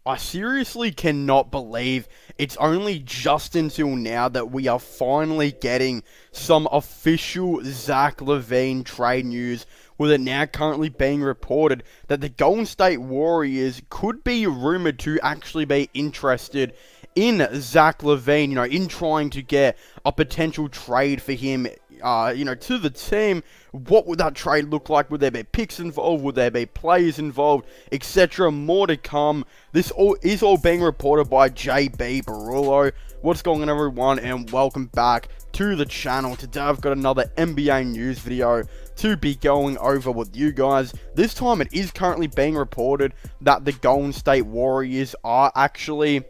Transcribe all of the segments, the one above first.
I seriously cannot believe it's only just until now that we are finally getting some official Zach Lavine trade news, with it now currently being reported that the Golden State Warriors could be rumored to actually be interested in Zach Lavine, in trying to get a potential trade for him, to the team. What would that trade look like? Would there be picks involved? Would there be players involved? Etc. More to come. This is all being reported by JB Barullo. What's going on, everyone, and welcome back to the channel. Today I've got another NBA news video to be going over with you guys. This time it is currently being reported that the Golden State Warriors are actually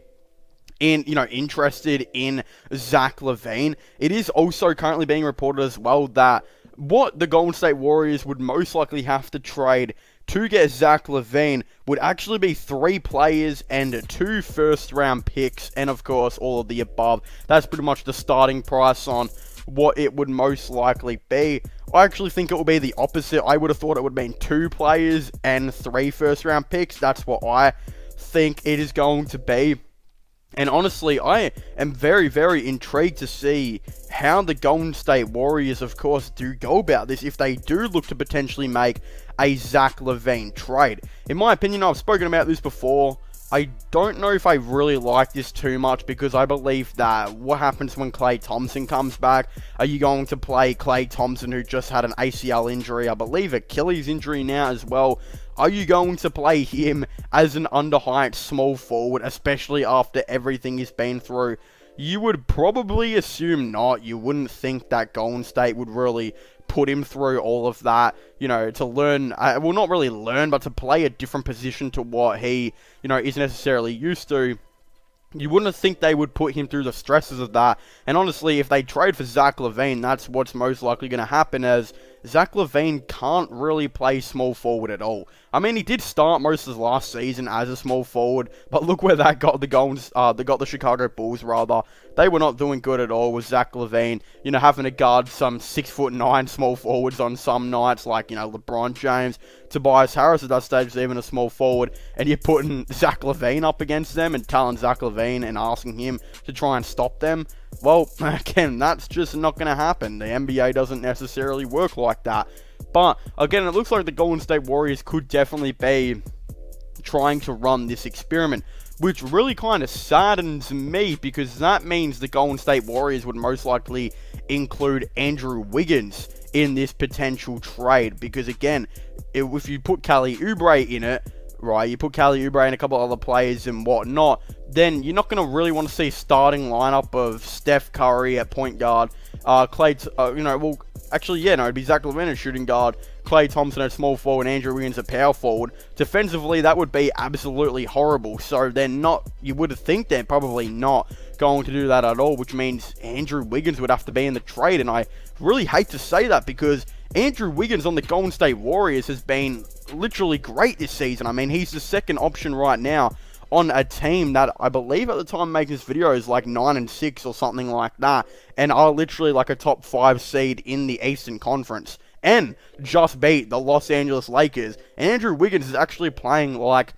interested in Zach Lavine. It is also currently being reported as well that what the Golden State Warriors would most likely have to trade to get Zach Lavine would actually be 3 players and 2 first-round picks, and of course all of the above. That's pretty much the starting price on what it would most likely be. I actually think it will be the opposite. I would have thought it would have been 2 players and 3 first-round picks. That's what I think it is going to be. And honestly, I am very, very intrigued to see how the Golden State Warriors, of course, do go about this if they do look to potentially make a Zach Lavine trade. In my opinion, I've spoken about this before. I don't know if I really like this too much, because I believe that what happens when Klay Thompson comes back? Are you going to play Klay Thompson, who just had an ACL injury, I believe Achilles injury now as well? Are you going to play him as an underhyped small forward, especially after everything he's been through? You would probably assume not. You wouldn't think that Golden State would really put him through all of that, to learn, well, not really learn, but to play a different position to what he, is necessarily used to. You wouldn't think they would put him through the stresses of that. And honestly, if they trade for Zach Lavine, that's what's most likely going to happen, as Zach Lavine can't really play small forward at all. I mean, he did start most of last season as a small forward, but look where that got the Chicago Bulls, rather. They were not doing good at all with Zach Lavine, having to guard some 6'9" small forwards on some nights, like, LeBron James. Tobias Harris at that stage was even a small forward, and you're putting Zach Lavine up against them and telling Zach Lavine and asking him to try and stop them. Well, again, that's just not going to happen. The NBA doesn't necessarily work like that. But, again, it looks like the Golden State Warriors could definitely be trying to run this experiment, which really kind of saddens me, because that means the Golden State Warriors would most likely include Andrew Wiggins in this potential trade. Because, again, if you put Kelly Oubre in it, right, you put Kelly Oubre and a couple other players and whatnot, then you're not going to really want to see a starting lineup of Steph Curry at point guard, it'd be Zach Lavine at shooting guard, Klay Thompson at small forward, Andrew Wiggins at power forward. Defensively, that would be absolutely horrible. So you would think they're probably not going to do that at all, which means Andrew Wiggins would have to be in the trade. And I really hate to say that, because Andrew Wiggins on the Golden State Warriors has been literally great this season. I mean, he's the second option right now on a team that I believe at the time making this video is like 9-6 or something like that, and are literally like a top 5 seed in the Eastern Conference, and just beat the Los Angeles Lakers. And Andrew Wiggins is actually playing like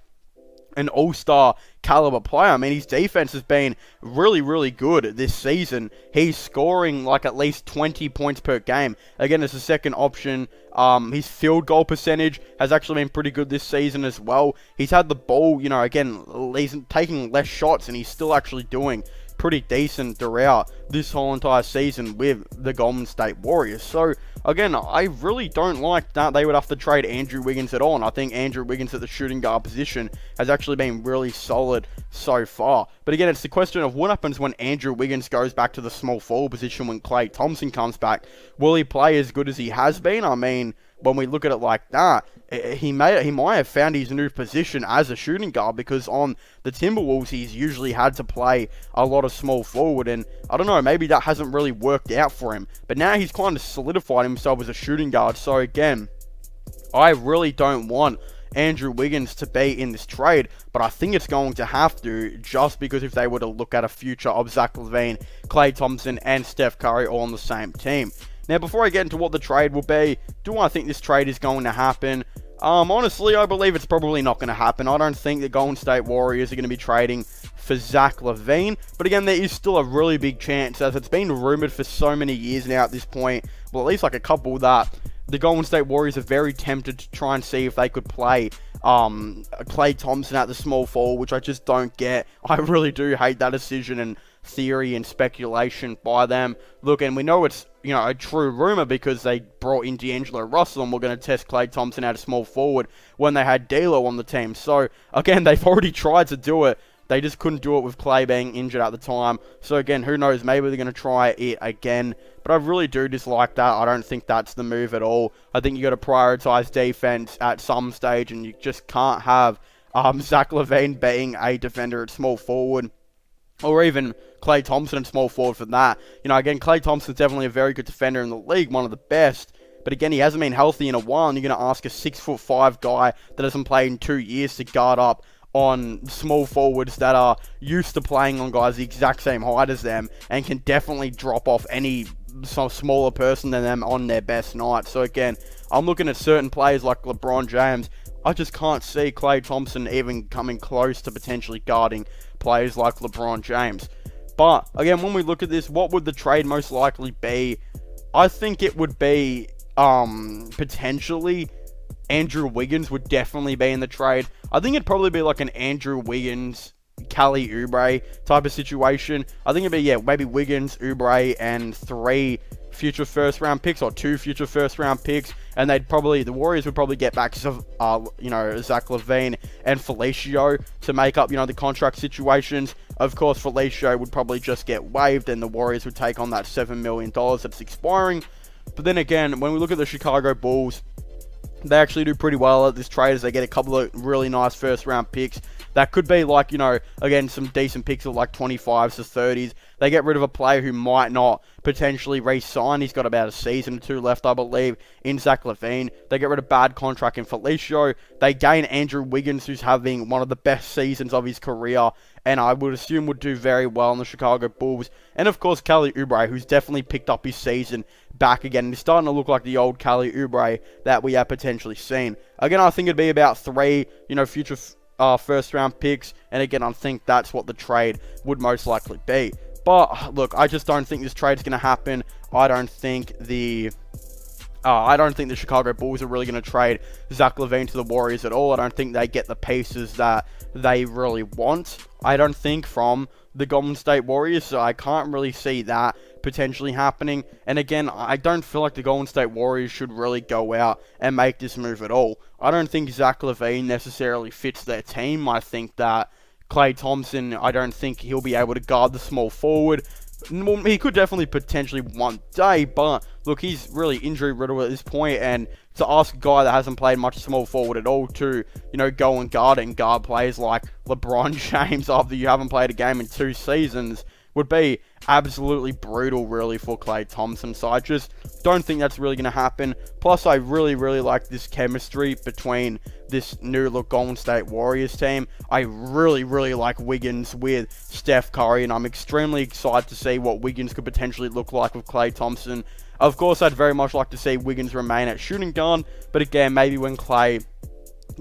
an all-star caliber player. I mean, his defense has been really, really good this season. He's scoring like at least 20 points per game. Again, as a second option. His field goal percentage has actually been pretty good this season as well. He's had the ball, again, he's taking less shots, and he's still actually doing pretty decent throughout this whole entire season with the Golden State Warriors. So, again, I really don't like that they would have to trade Andrew Wiggins at all, and I think Andrew Wiggins at the shooting guard position has actually been really solid so far. But again, it's the question of what happens when Andrew Wiggins goes back to the small forward position when Klay Thompson comes back. Will he play as good as he has been? I mean, when we look at it like that, he might have found his new position as a shooting guard, because on the Timberwolves he's usually had to play a lot of small forward, and I don't know, maybe that hasn't really worked out for him. But now he's kind of solidified himself as a shooting guard. So again, I really don't want Andrew Wiggins to be in this trade, but I think it's going to have to, just because if they were to look at a future of Zach Lavine, Klay Thompson and Steph Curry all on the same team. Now, before I get into what the trade will be, do I think this trade is going to happen? Honestly, I believe it's probably not going to happen. I don't think the Golden State Warriors are going to be trading for Zach Lavine. But again, there is still a really big chance, as it's been rumored for so many years now at this point, well, at least like a couple, that the Golden State Warriors are very tempted to try and see if they could play Klay Thompson at the small forward, which I just don't get. I really do hate that decision and theory and speculation by them. Look, and we know it's, you know, a true rumor because they brought in D'Angelo Russell and were going to test Klay Thompson at a small forward when they had D'Lo on the team. So, again, they've already tried to do it. They just couldn't do it with Klay being injured at the time. So, again, who knows? Maybe they're going to try it again. But I really do dislike that. I don't think that's the move at all. I think you got to prioritize defense at some stage, and you just can't have Zach Lavine being a defender at small forward, or even Klay Thompson at small forward for that. You know, again, Klay Thompson's definitely a very good defender in the league, one of the best. But again, he hasn't been healthy in a while, and you're going to ask a 6'5" guy that hasn't played in 2 years to guard up on small forwards that are used to playing on guys the exact same height as them and can definitely drop off any smaller person than them on their best night. So again, I'm looking at certain players like LeBron James. I just can't see Klay Thompson even coming close to potentially guarding players like LeBron James. But again, when we look at this, what would the trade most likely be? I think it would be potentially Andrew Wiggins would definitely be in the trade. I think it'd probably be like an Andrew Wiggins, Kelly Oubre type of situation. I think it'd be, yeah, maybe Wiggins, Oubre, and 3 future first round picks, or 2 future first round picks, and the Warriors would probably get back Zach Lavine and Felicio to make up, the contract situations. Of course, Felicio would probably just get waived, and the Warriors would take on that $7 million that's expiring. But then again, when we look at the Chicago Bulls, they actually do pretty well at this trade, as they get a couple of really nice first round picks. That could be like, again, some decent picks of like 25s to 30s. They get rid of a player who might not potentially re-sign. He's got about a season or 2 left, I believe, in Zach Lavine. They get rid of bad contract in Felicio. They gain Andrew Wiggins, who's having one of the best seasons of his career, and I would assume would do very well in the Chicago Bulls. And of course, Kelly Oubre, who's definitely picked up his season back again. And he's starting to look like the old Kelly Oubre that we have potentially seen. Again, I think it'd be about 3, future first round picks. And again, I think that's what the trade would most likely be. But look, I just don't think this trade's going to happen. I don't think the Chicago Bulls are really going to trade Zach Lavine to the Warriors at all. I don't think they get the pieces that they really want, I don't think, from the Golden State Warriors. So I can't really see that potentially happening. And again, I don't feel like the Golden State Warriors should really go out and make this move at all. I don't think Zach Lavine necessarily fits their team. I think that Klay Thompson, I don't think he'll be able to guard the small forward. He could definitely potentially one day, but look, he's really injury riddled at this point, and to ask a guy that hasn't played much small forward at all to, go and guard players like LeBron James after you haven't played a game in 2 seasons would be absolutely brutal, really, for Klay Thompson. So I just don't think that's really going to happen. Plus, I really, really like this chemistry between this new look Golden State Warriors team. I really, really like Wiggins with Steph Curry, and I'm extremely excited to see what Wiggins could potentially look like with Klay Thompson. Of course, I'd very much like to see Wiggins remain at shooting guard, but again, maybe when Klay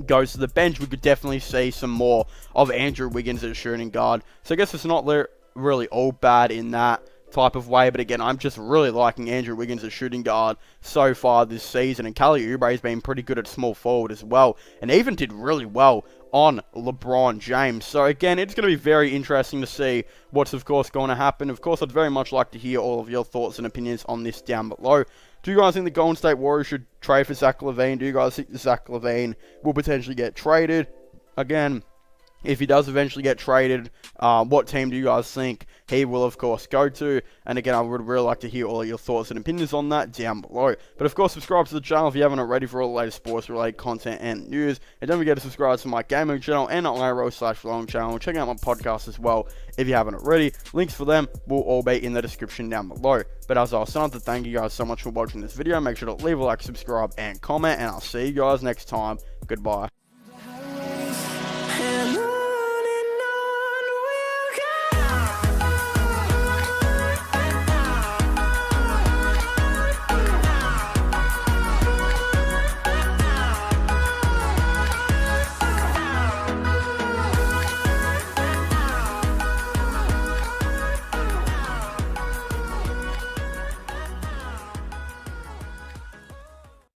goes to the bench, we could definitely see some more of Andrew Wiggins at shooting guard. So I guess it's not really all bad in that type of way, but again, I'm just really liking Andrew Wiggins as shooting guard so far this season, and Kelly Oubre has been pretty good at small forward as well, and even did really well on LeBron James. So again, it's going to be very interesting to see what's of course going to happen. Of course, I'd very much like to hear all of your thoughts and opinions on this down below. Do you guys think the Golden State Warriors should trade for Zach Lavine? Do you guys think Zach Lavine will potentially get traded? Again, if he does eventually get traded, what team do you guys think he will, of course, go to? And again, I would really like to hear all of your thoughts and opinions on that down below. But of course, subscribe to the channel if you haven't already for all the latest sports-related content and news. And don't forget to subscribe to my gaming channel and IRL/vlog channel. Check out my podcast as well if you haven't already. Links for them will all be in the description down below. But as I was saying, to thank you guys so much for watching this video. Make sure to leave a like, subscribe, and comment. And I'll see you guys next time. Goodbye.